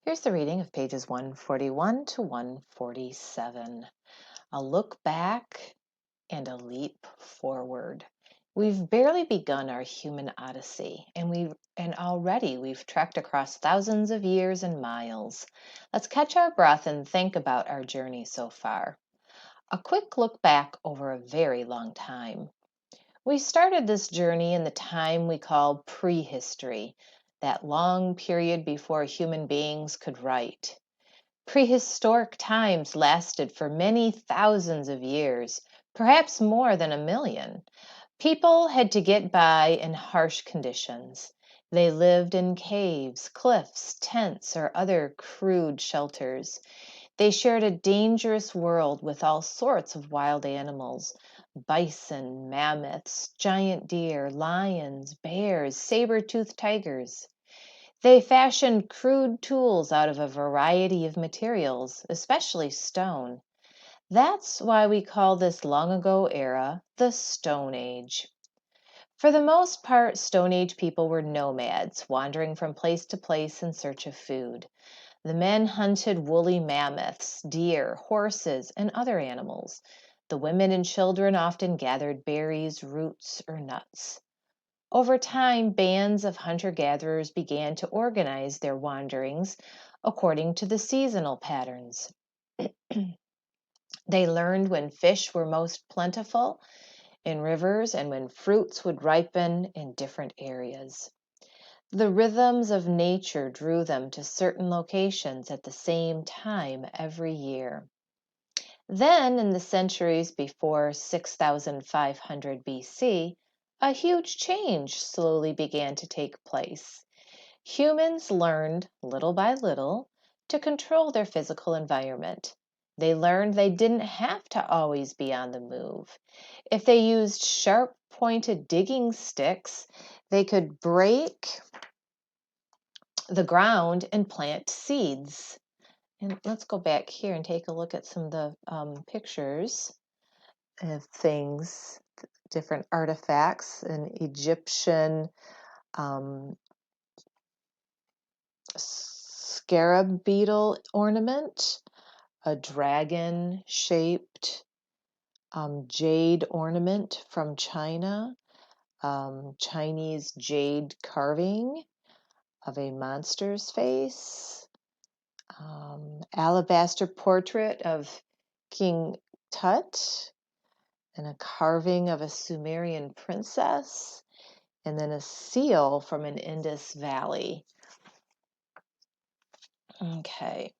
Here's the reading of pages 141 to 147. A look back and a leap forward. We've barely begun our human odyssey, and already we've trekked across thousands of years and miles. Let's catch our breath and think about our journey so far. A quick look back over a very long time. We started this journey in the time we call prehistory, that long period before human beings could write. Prehistoric times lasted for many thousands of years, perhaps more than 1 million. People had to get by in harsh conditions. They lived in caves, cliffs, tents, or other crude shelters. They shared a dangerous world with all sorts of wild animals: bison, mammoths, giant deer, lions, bears, saber-toothed tigers. They fashioned crude tools out of a variety of materials, especially stone. That's why we call this long ago era the Stone Age. For the most part, Stone Age people were nomads, wandering from place to place in search of food. The men hunted woolly mammoths, deer, horses, and other animals. The women and children often gathered berries, roots, or nuts. Over time, bands of hunter-gatherers began to organize their wanderings according to the seasonal patterns. They learned when fish were most plentiful in rivers and when fruits would ripen in different areas. The rhythms of nature drew them to certain locations at the same time every year. Then, in the centuries before 6500 BC, a huge change slowly began to take place. Humans learned, little by little, to control their physical environment. They learned they didn't have to always be on the move. If they used sharp pointed digging sticks, they could break the ground and plant seeds. And let's go back here and take a look at some of the pictures of things, different artifacts, an Egyptian um, scarab beetle ornament, a dragon shaped jade ornament from China, Chinese jade carving of a monster's face, alabaster portrait of King Tut, and a carving of a Sumerian princess, and then a seal from an Indus Valley. Okay.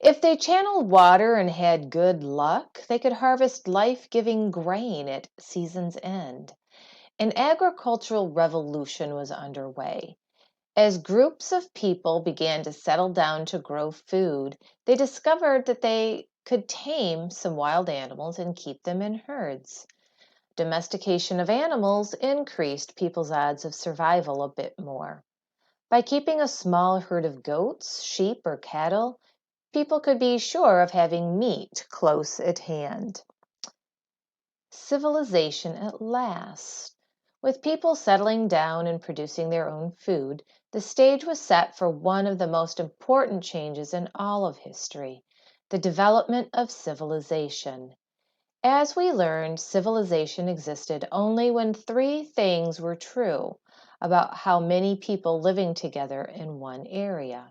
If they channeled water and had good luck, they could harvest life-giving grain at season's end. An agricultural revolution was underway. As groups of people began to settle down to grow food, they discovered that they could tame some wild animals and keep them in herds. Domestication of animals increased people's odds of survival a bit more. By keeping a small herd of goats, sheep, or cattle, people could be sure of having meat close at hand. Civilization at last. With people settling down and producing their own food, the stage was set for one of the most important changes in all of history, the development of civilization. As we learned, civilization existed only when three things were true about how many people living together in one area.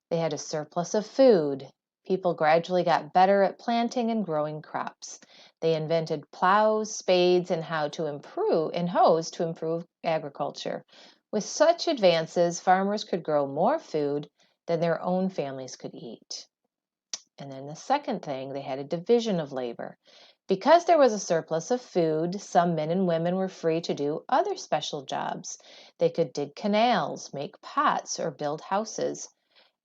They had a surplus of food. People gradually got better at planting and growing crops. They invented plows, spades, and hoes to improve agriculture. With such advances, farmers could grow more food than their own families could eat. And then the second thing, they had a division of labor. Because there was a surplus of food, some men and women were free to do other special jobs. They could dig canals, make pots, or build houses.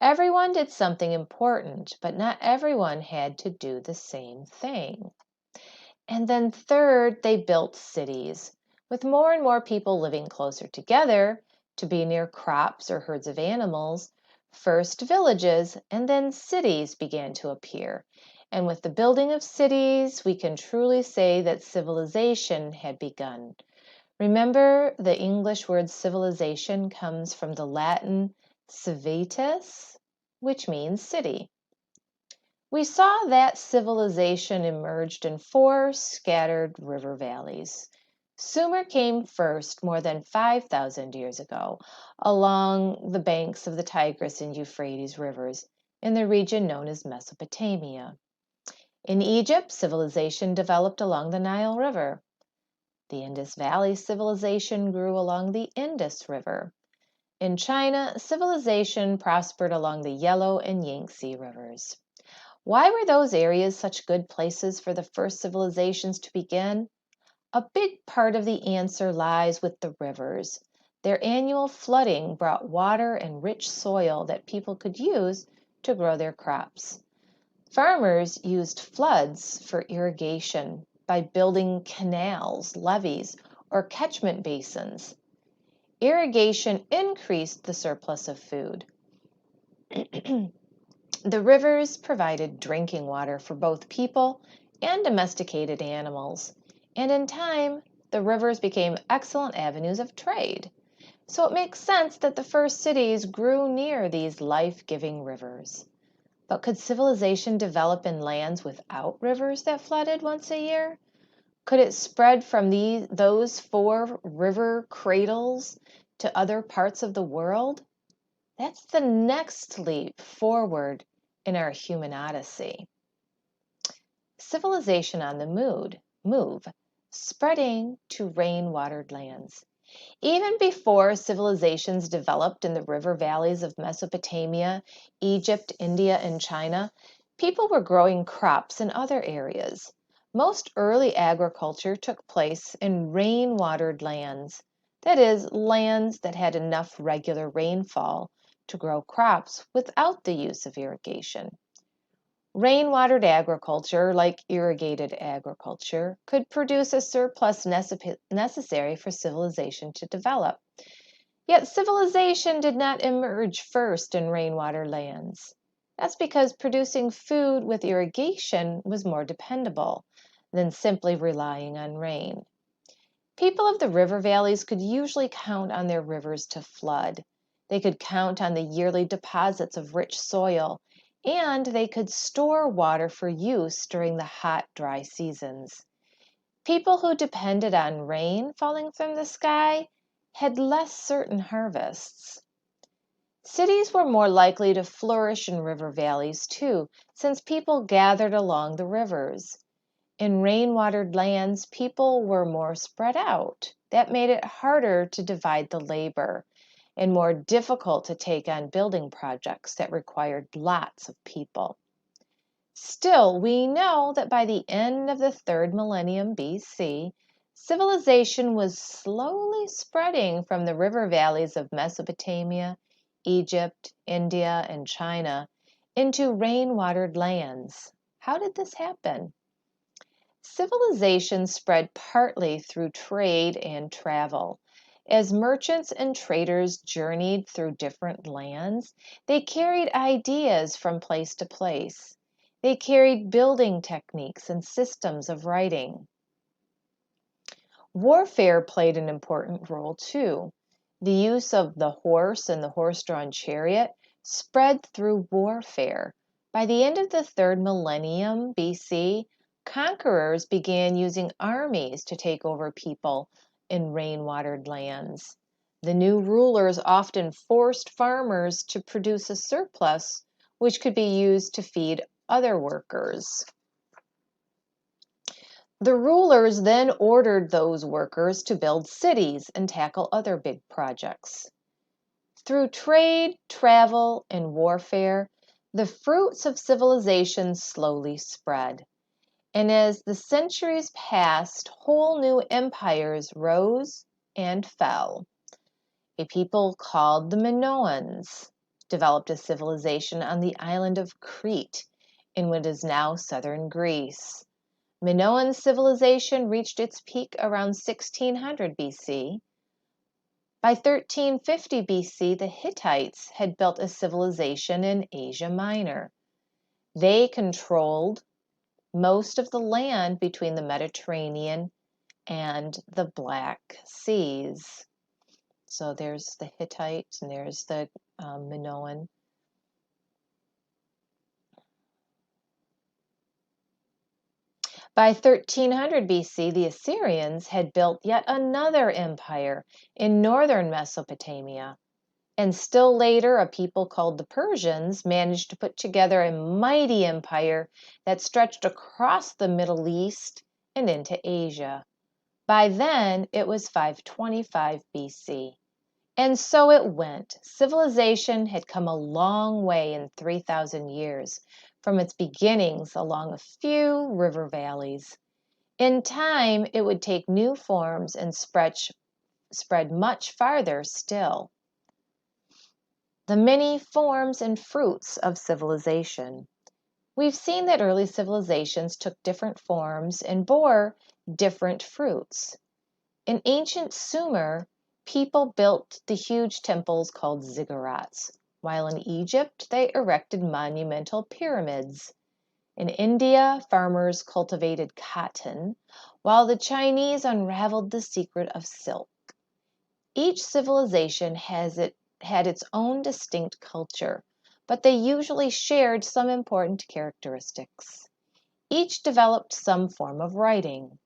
Everyone did something important, but not everyone had to do the same thing. And then third, they built cities. With more and more people living closer together to be near crops or herds of animals, first villages and then cities began to appear. And with the building of cities, we can truly say that civilization had begun. Remember, the English word civilization comes from the Latin civitas, which means city. We saw that civilization emerged in 4 scattered river valleys. Sumer came first more than 5,000 years ago along the banks of the Tigris and Euphrates rivers in the region known as Mesopotamia. In Egypt, civilization developed along the Nile River. The Indus Valley civilization grew along the Indus River. In China, civilization prospered along the Yellow and Yangtze rivers. Why were those areas such good places for the first civilizations to begin? A big part of the answer lies with the rivers. Their annual flooding brought water and rich soil that people could use to grow their crops. Farmers used floods for irrigation by building canals, levees, or catchment basins. Irrigation increased the surplus of food. The rivers provided drinking water for both people and domesticated animals, and in time, the rivers became excellent avenues of trade. So it makes sense that the first cities grew near these life-giving rivers. But could civilization develop in lands without rivers that flooded once a year? Could it spread from those 4 river cradles to other parts of the world? That's the next leap forward in our human odyssey. Civilization on the move, spreading to rain-watered lands. Even before civilizations developed in the river valleys of Mesopotamia, Egypt, India, and China, people were growing crops in other areas. Most early agriculture took place in rain-watered lands, that is, lands that had enough regular rainfall to grow crops without the use of irrigation. Rain-watered agriculture, like irrigated agriculture, could produce a surplus necessary for civilization to develop. Yet civilization did not emerge first in rainwater lands. That's because producing food with irrigation was more dependable than simply relying on rain. People of the river valleys could usually count on their rivers to flood. They could count on the yearly deposits of rich soil, and they could store water for use during the hot, dry seasons. People who depended on rain falling from the sky had less certain harvests. Cities were more likely to flourish in river valleys too, since people gathered along the rivers. In rain-watered lands, people were more spread out. That made it harder to divide the labor and more difficult to take on building projects that required lots of people. Still, we know that by the end of the 3rd millennium BC, civilization was slowly spreading from the river valleys of Mesopotamia, Egypt, India, and China into rain-watered lands. How did this happen? Civilization spread partly through trade and travel. As merchants and traders journeyed through different lands, they carried ideas from place to place. They carried building techniques and systems of writing. Warfare played an important role too. The use of the horse and the horse-drawn chariot spread through warfare. By the end of the 3rd millennium BC, conquerors began using armies to take over people in rain-watered lands. The new rulers often forced farmers to produce a surplus, which could be used to feed other workers. The rulers then ordered those workers to build cities and tackle other big projects. Through trade, travel, and warfare, the fruits of civilization slowly spread. And as the centuries passed, whole new empires rose and fell. A people called the Minoans developed a civilization on the island of Crete in what is now southern Greece. Minoan civilization reached its peak around 1600 BC. By 1350 BC, the Hittites had built a civilization in Asia Minor. They controlled most of the land between the Mediterranean and the Black Seas. So there's the Hittites and there's the Minoan. By 1300 BC, the Assyrians had built yet another empire in northern Mesopotamia. And still later, a people called the Persians managed to put together a mighty empire that stretched across the Middle East and into Asia. By then, it was 525 BC. And so it went. Civilization had come a long way in 3,000 years, from its beginnings along a few river valleys. In time, it would take new forms and spread much farther still. The many forms and fruits of civilization. We've seen that early civilizations took different forms and bore different fruits. In ancient Sumer, people built the huge temples called ziggurats, while in Egypt they erected monumental pyramids. In India, farmers cultivated cotton, while the Chinese unraveled the secret of silk. Each civilization had its own distinct culture, but they usually shared some important characteristics. Each developed some form of writing: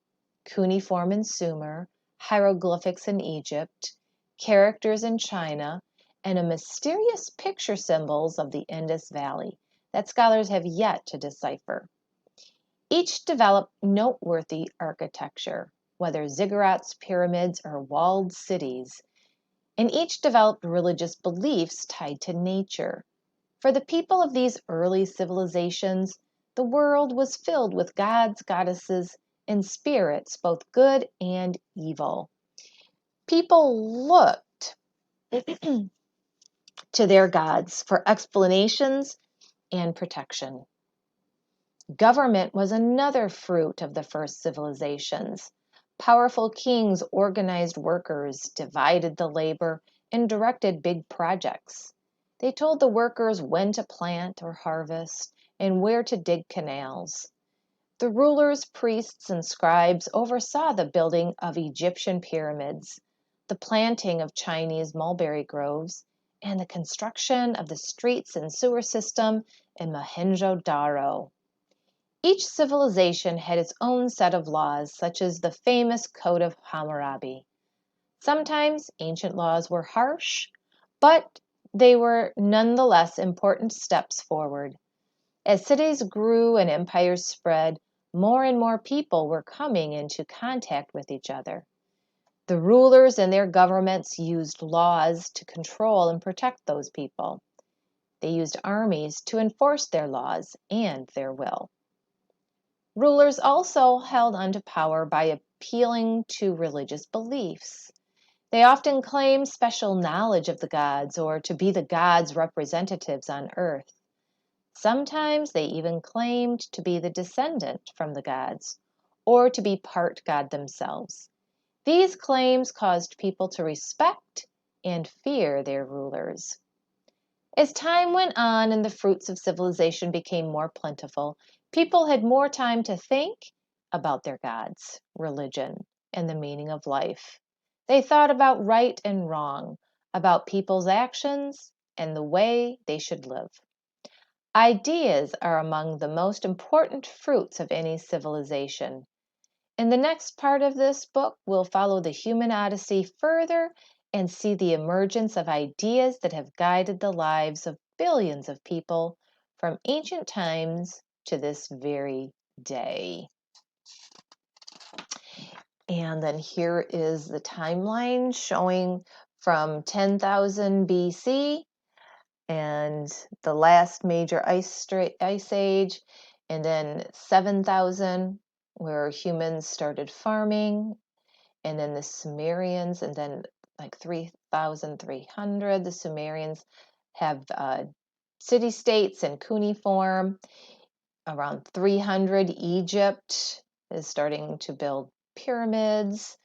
cuneiform in Sumer, hieroglyphics in Egypt, characters in China, and a mysterious picture symbols of the Indus Valley that scholars have yet to decipher. Each developed noteworthy architecture, whether ziggurats, pyramids, or walled cities, and each developed religious beliefs tied to nature. For the people of these early civilizations, the world was filled with gods, goddesses, and spirits, both good and evil. People looked to their gods for explanations and protection. Government was another fruit of the first civilizations. Powerful kings organized workers, divided the labor, and directed big projects. They told the workers when to plant or harvest and where to dig canals. The rulers, priests, and scribes oversaw the building of Egyptian pyramids, the planting of Chinese mulberry groves, and the construction of the streets and sewer system in Mohenjo-Daro. Each civilization had its own set of laws, such as the famous Code of Hammurabi. Sometimes ancient laws were harsh, but they were nonetheless important steps forward. As cities grew and empires spread, more and more people were coming into contact with each other. The rulers and their governments used laws to control and protect those people. They used armies to enforce their laws and their will. Rulers also held onto power by appealing to religious beliefs. They often claimed special knowledge of the gods or to be the gods' representatives on earth. Sometimes they even claimed to be the descendant from the gods or to be part god themselves. These claims caused people to respect and fear their rulers. As time went on and the fruits of civilization became more plentiful, people had more time to think about their gods, religion, and the meaning of life. They thought about right and wrong, about people's actions, and the way they should live. Ideas are among the most important fruits of any civilization. In the next part of this book, we'll follow the human odyssey further and see the emergence of ideas that have guided the lives of billions of people from ancient times to this very day. And then here is the timeline showing from 10,000 BC and the last major ice age, and then 7,000 where humans started farming, and then the Sumerians, and then like 3,300, the Sumerians have city-states and cuneiform. Around 300, Egypt is starting to build pyramids,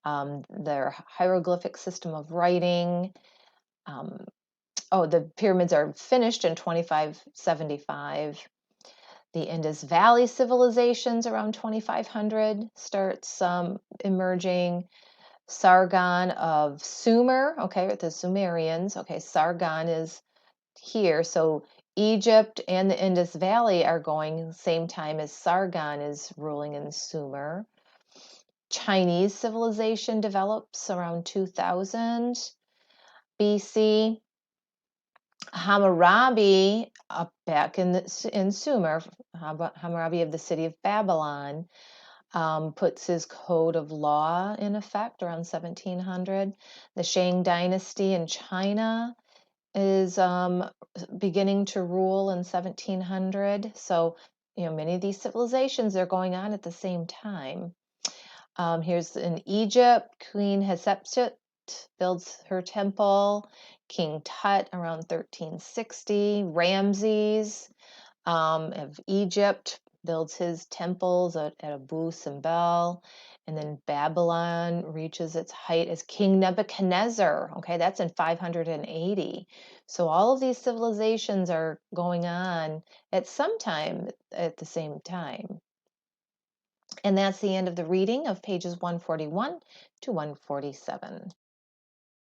their hieroglyphic system of writing. The pyramids are finished in 2575. The Indus Valley civilizations around 2500 starts emerging. Sargon of Sumer, okay, the Sumerians. Okay, Sargon is here. So Egypt and the Indus Valley are going same time as Sargon is ruling in Sumer. Chinese civilization develops around 2000 BC. Hammurabi, back in Sumer, Hammurabi of the city of Babylon, puts his code of law in effect around 1700. The Shang dynasty in China is beginning to rule in 1700. So, many of these civilizations are going on at the same time. Here's in Egypt, Queen Hatshepsut builds her temple. King Tut around 1360. Ramses of Egypt builds his temples at Abu Simbel. And then Babylon reaches its height as King Nebuchadnezzar. Okay, that's in 580. So all of these civilizations are going on at some time at the same time. And that's the end of the reading of pages 141 to 147.